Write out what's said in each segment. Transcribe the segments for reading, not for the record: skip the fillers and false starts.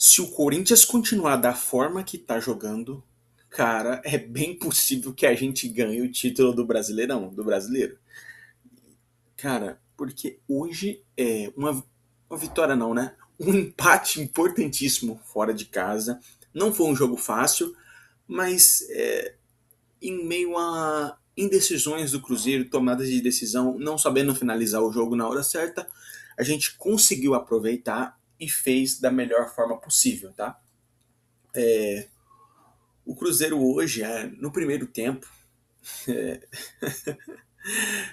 Se o Corinthians continuar da forma que tá jogando, cara, é bem possível que a gente ganhe o título do Brasileirão, do Brasileiro. Cara, porque hoje é uma vitória não, né? Um empate importantíssimo fora de casa. Não foi um jogo fácil, mas em meio a indecisões do Cruzeiro, tomadas de decisão, não sabendo finalizar o jogo na hora certa, a gente conseguiu aproveitar e fez da melhor forma possível, tá? O Cruzeiro hoje, no primeiro tempo,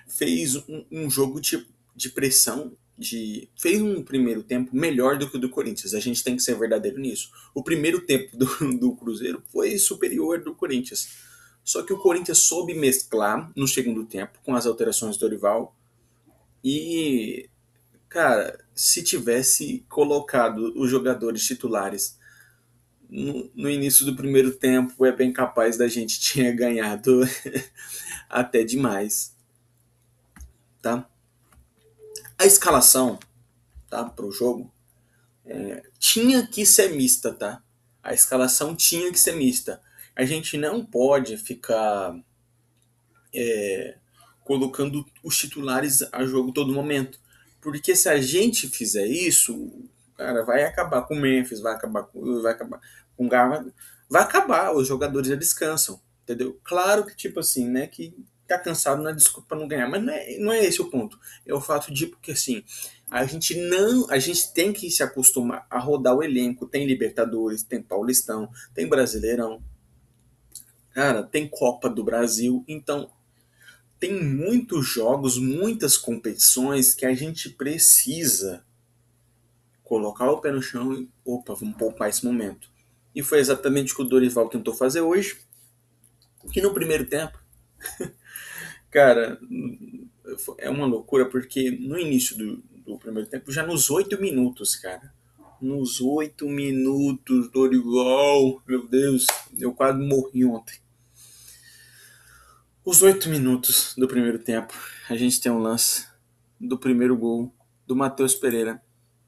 fez um jogo de pressão, fez um primeiro tempo melhor do que o do Corinthians. A gente tem que ser verdadeiro nisso. O primeiro tempo do Cruzeiro foi superior do Corinthians. Só que o Corinthians soube mesclar no segundo tempo com as alterações do Dorival. E, cara, se tivesse colocado os jogadores titulares no início do primeiro tempo, é bem capaz da gente tinha ganhado até demais, tá? A escalação, tá, pro jogo tinha que ser mista, tá? A escalação tinha que ser mista. A gente não pode ficar colocando os titulares a jogo todo momento. Porque se a gente fizer isso, cara, vai acabar com o Memphis, vai acabar com o Gava, vai acabar, os jogadores já descansam, entendeu? Claro que, tipo assim, né, que tá cansado não é desculpa pra não ganhar, mas não é esse o ponto. É o fato de, porque assim, a gente tem que se acostumar a rodar o elenco. Tem Libertadores, tem Paulistão, tem Brasileirão, cara, tem Copa do Brasil, então tem muitos jogos, muitas competições que a gente precisa colocar o pé no chão e, opa, vamos poupar esse momento. E foi exatamente o que o Dorival tentou fazer hoje, que no primeiro tempo, cara, é uma loucura, porque no início do primeiro tempo, já nos 8 minutos, cara, nos 8 minutos, Dorival, meu Deus, eu quase morri ontem. Os 8 minutos do primeiro tempo, a gente tem um lance do primeiro gol do Matheus Pereira,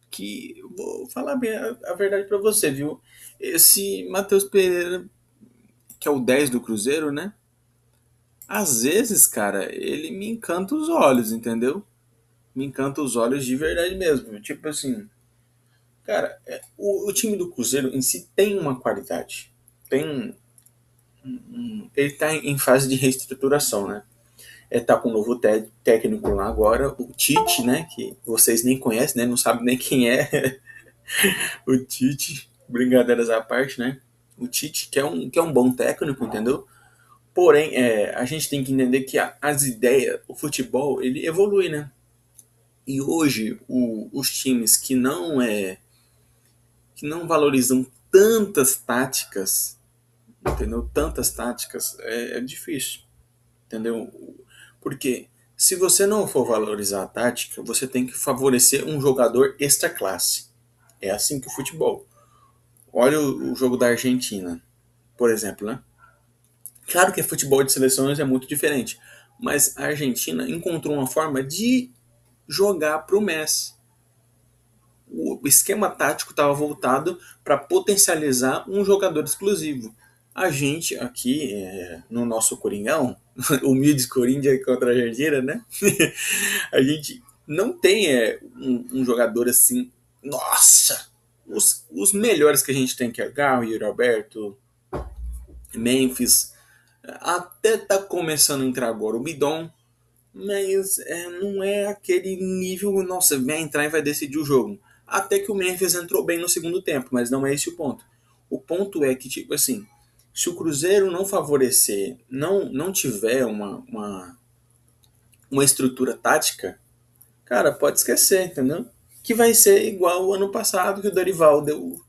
que vou falar bem a verdade pra você, viu? Esse Matheus Pereira, que é o 10 do Cruzeiro, né? Às vezes, cara, ele me encanta os olhos, entendeu? Me encanta os olhos de verdade mesmo. Tipo assim, cara, o time do Cruzeiro em si tem uma qualidade. Tem. Ele tá em fase de reestruturação, né? Tá com um novo técnico lá agora, o Tite, né? Que vocês nem conhecem, né? Não sabem nem quem é o Tite. Brincadeiras à parte, né? O Tite, que é um bom técnico, entendeu? Porém, a gente tem que entender que as ideias, o futebol, ele evolui, né? E hoje, os times que não valorizam tantas táticas, entendeu? Tantas táticas, é difícil, entendeu? Porque se você não for valorizar a tática, você tem que favorecer um jogador extra classe. É assim que o futebol. Olha o jogo da Argentina, por exemplo, né? Claro que futebol de seleções é muito diferente, mas a Argentina encontrou uma forma de jogar para o Messi. O esquema tático estava voltado para potencializar um jogador exclusivo. A gente aqui, no nosso Coringão, humilde Corinthians contra a Argentina, né? A gente não tem um jogador assim, nossa, os melhores que a gente tem, que é Garro, Yuri Alberto, Memphis, até tá começando a entrar agora o Bidon, mas não é aquele nível, nossa, vai entrar e vai decidir o jogo. Até que o Memphis entrou bem no segundo tempo, mas não é esse o ponto. O ponto é que, tipo assim, se o Cruzeiro não favorecer, não tiver uma estrutura tática, cara, pode esquecer, entendeu? Que vai ser igual o ano passado, que o Dorival deu,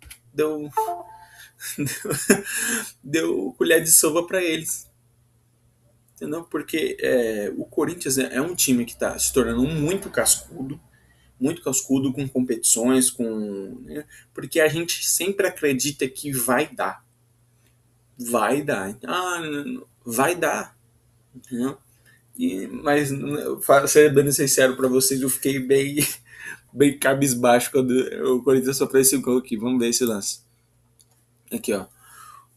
deu colher de sopa para eles. Entendeu? Porque o Corinthians é um time que está se tornando muito cascudo com competições, né? Porque a gente sempre acredita que vai dar, vai dar, entendeu? Mas sendo bem sincero para vocês, eu fiquei bem bem cabisbaixo quando o Corinthians sofreu esse gol aqui. Vamos ver esse lance. Aqui, ó.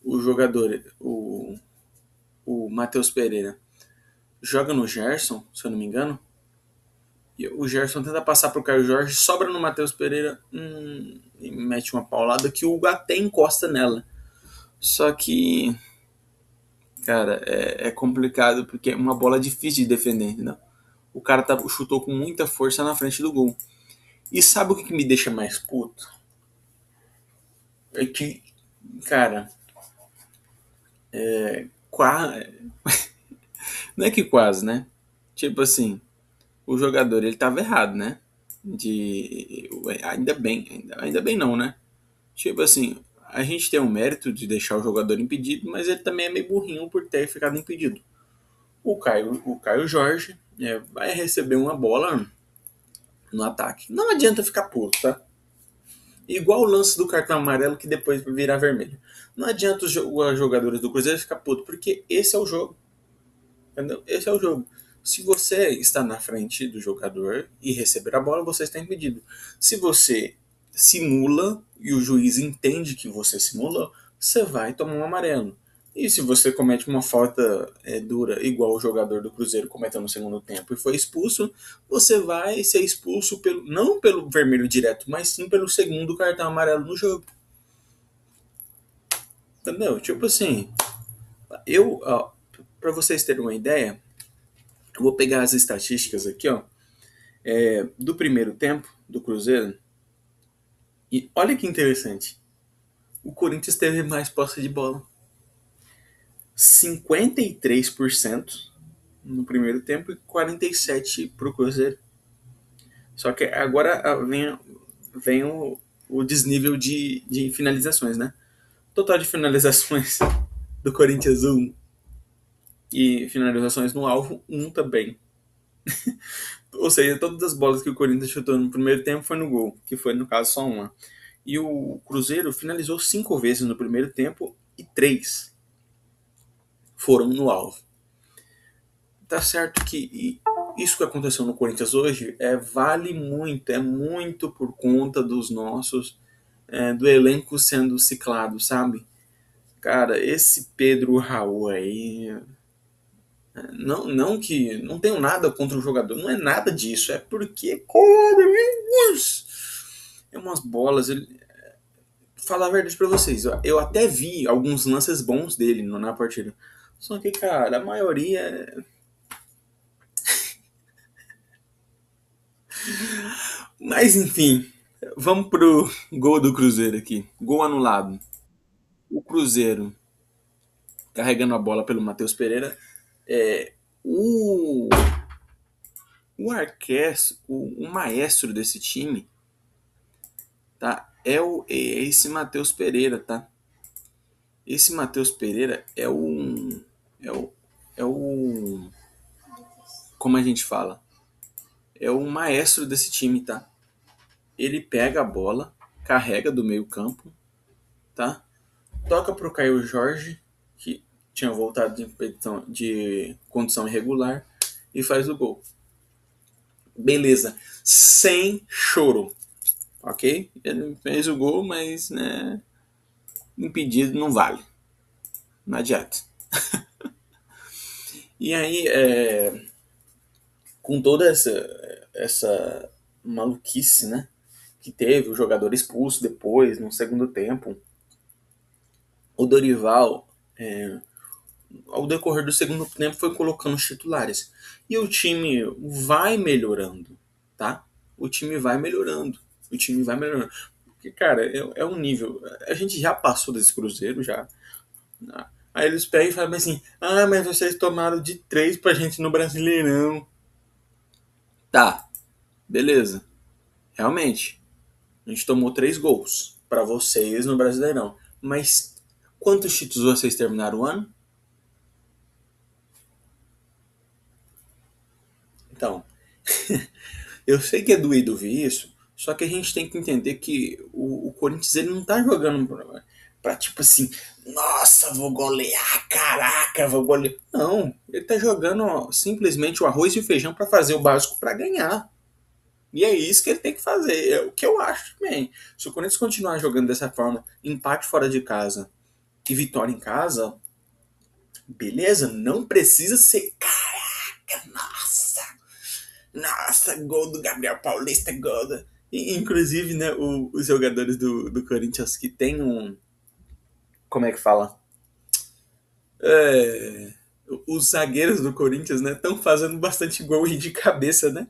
O jogador, o Matheus Pereira, joga no Gerson, se eu não me engano. E o Gerson tenta passar pro Caio Jorge, sobra no Matheus Pereira e mete uma paulada que o Hugo até encosta nela. Só que, cara, é complicado porque é uma bola difícil de defender, entendeu? O cara chutou com muita força na frente do gol. E sabe o que me deixa mais puto? É que, cara, quase. Não é que quase, né? Tipo assim, o jogador ele tava errado, né? Ainda bem, ainda bem não, né? Tipo assim, a gente tem o mérito de deixar o jogador impedido, mas ele também é meio burrinho por ter ficado impedido. O Caio Jorge vai receber uma bola no ataque. Não adianta ficar puto, tá? Igual o lance do cartão amarelo que depois virar vermelho. Não adianta os jogadores do Cruzeiro ficar puto, porque esse é o jogo. Entendeu? Esse é o jogo. Se você está na frente do jogador e receber a bola, você está impedido. Se você simula e o juiz entende que você simulou, você vai tomar um amarelo. E se você comete uma falta dura, igual o jogador do Cruzeiro cometeu no segundo tempo e foi expulso, você vai ser expulso não pelo vermelho direto, mas sim pelo segundo cartão amarelo no jogo. Entendeu? Tipo assim, para vocês terem uma ideia, eu vou pegar as estatísticas aqui, ó, do primeiro tempo do Cruzeiro. E olha que interessante. O Corinthians teve mais posse de bola. 53% no primeiro tempo e 47% para o Cruzeiro. Só que agora vem o desnível de finalizações, né? Total de finalizações do Corinthians 1 e finalizações no alvo 1 também. Ou seja, todas as bolas que o Corinthians chutou no primeiro tempo foi no gol, que foi no caso só uma. E o Cruzeiro finalizou 5 vezes no primeiro tempo e 3 foram no alvo. Tá certo que isso que aconteceu no Corinthians hoje vale muito, é muito por conta dos nossos, do elenco sendo ciclado, sabe? Cara, esse Pedro Raul aí, não que não tenho nada contra o jogador, não é nada disso, é porque, cara, meu Deus, é umas bolas, falar a verdade pra vocês, eu até vi alguns lances bons dele na partida. Só que, cara, a maioria. Mas enfim, vamos pro gol do Cruzeiro aqui. Gol anulado. O Cruzeiro carregando a bola pelo Matheus Pereira. O, o Arqués, o maestro desse time, tá? É esse Matheus Pereira, tá? Esse Matheus Pereira é o. É o. É o. Como a gente fala? É o maestro desse time, tá? Ele pega a bola, carrega do meio campo, tá? Toca pro Caio Jorge, que tinha voltado de condição irregular, e faz o gol. Beleza. Sem choro. Ok? Ele fez o gol, mas né, impedido não vale. Não adianta. E aí, com toda essa maluquice, né? Que teve o jogador expulso depois, no segundo tempo, o Dorival, ao decorrer do segundo tempo, foi colocando os titulares. E o time vai melhorando, tá? O time vai melhorando. O time vai melhorando. Porque, cara, é um nível. A gente já passou desse Cruzeiro, já. Aí eles pegam e falam assim: ah, mas vocês tomaram de 3 pra gente no Brasileirão. Tá, beleza. Realmente, a gente tomou 3 gols pra vocês no Brasileirão. Mas quantos títulos vocês terminaram o ano? Então, eu sei que é doído ver isso, só que a gente tem que entender que o Corinthians ele não tá jogando pra tipo assim, nossa, vou golear, caraca, vou golear. Não, ele tá jogando simplesmente o arroz e o feijão pra fazer o básico pra ganhar. E é isso que ele tem que fazer, é o que eu acho também. Se o Corinthians continuar jogando dessa forma, empate fora de casa e vitória em casa, beleza, não precisa ser. Caraca, nossa, gol do Gabriel Paulista, gol do... Inclusive, né, os jogadores do Corinthians que tem um. Como é que fala? É, os zagueiros do Corinthians, né, estão fazendo bastante gol de cabeça, né?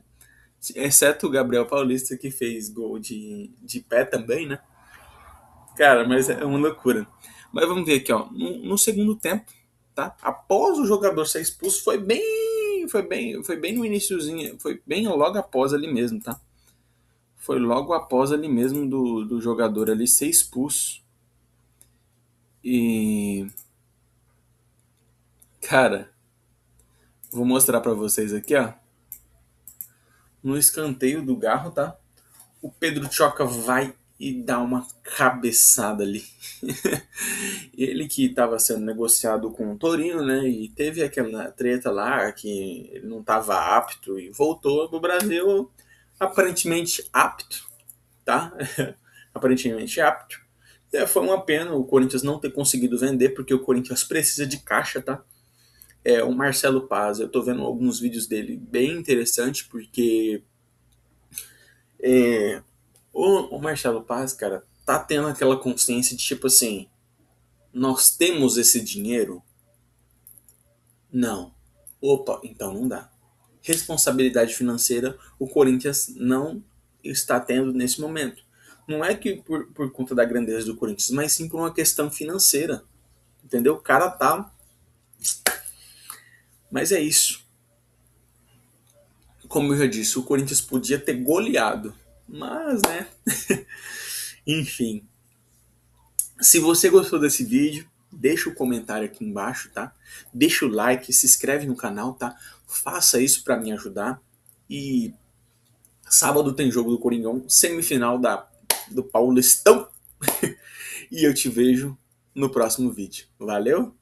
Exceto o Gabriel Paulista, que fez gol de pé também, né? Cara, mas é uma loucura. Mas vamos ver aqui, ó. No segundo tempo, tá? Após o jogador ser expulso, foi bem no iniciozinho, foi bem logo após ali mesmo, tá? Foi logo após ali mesmo do jogador ali ser expulso. E, cara, vou mostrar pra vocês aqui, ó. No escanteio do Garro, tá? O Pedro Choca vai e dá uma cabeçada ali. Ele que estava sendo negociado com o Torino, né? E teve aquela treta lá que ele não estava apto e voltou pro Brasil aparentemente apto, tá? Aparentemente apto. Foi uma pena o Corinthians não ter conseguido vender, porque o Corinthians precisa de caixa, tá? O Marcelo Paz, eu tô vendo alguns vídeos dele bem interessante, porque o Marcelo Paz, cara, tá tendo aquela consciência de tipo assim, nós temos esse dinheiro? Não. Opa, então não dá. Responsabilidade financeira o Corinthians não está tendo nesse momento. Não é que por conta da grandeza do Corinthians, mas sim por uma questão financeira. Entendeu? O cara tá. Mas é isso. Como eu já disse, o Corinthians podia ter goleado. Mas, né? Enfim. Se você gostou desse vídeo, deixa o comentário aqui embaixo, tá? Deixa o like, se inscreve no canal, tá? Faça isso para me ajudar. E sábado tem jogo do Coringão, semifinal do Paulistão. E eu te vejo no próximo vídeo. Valeu?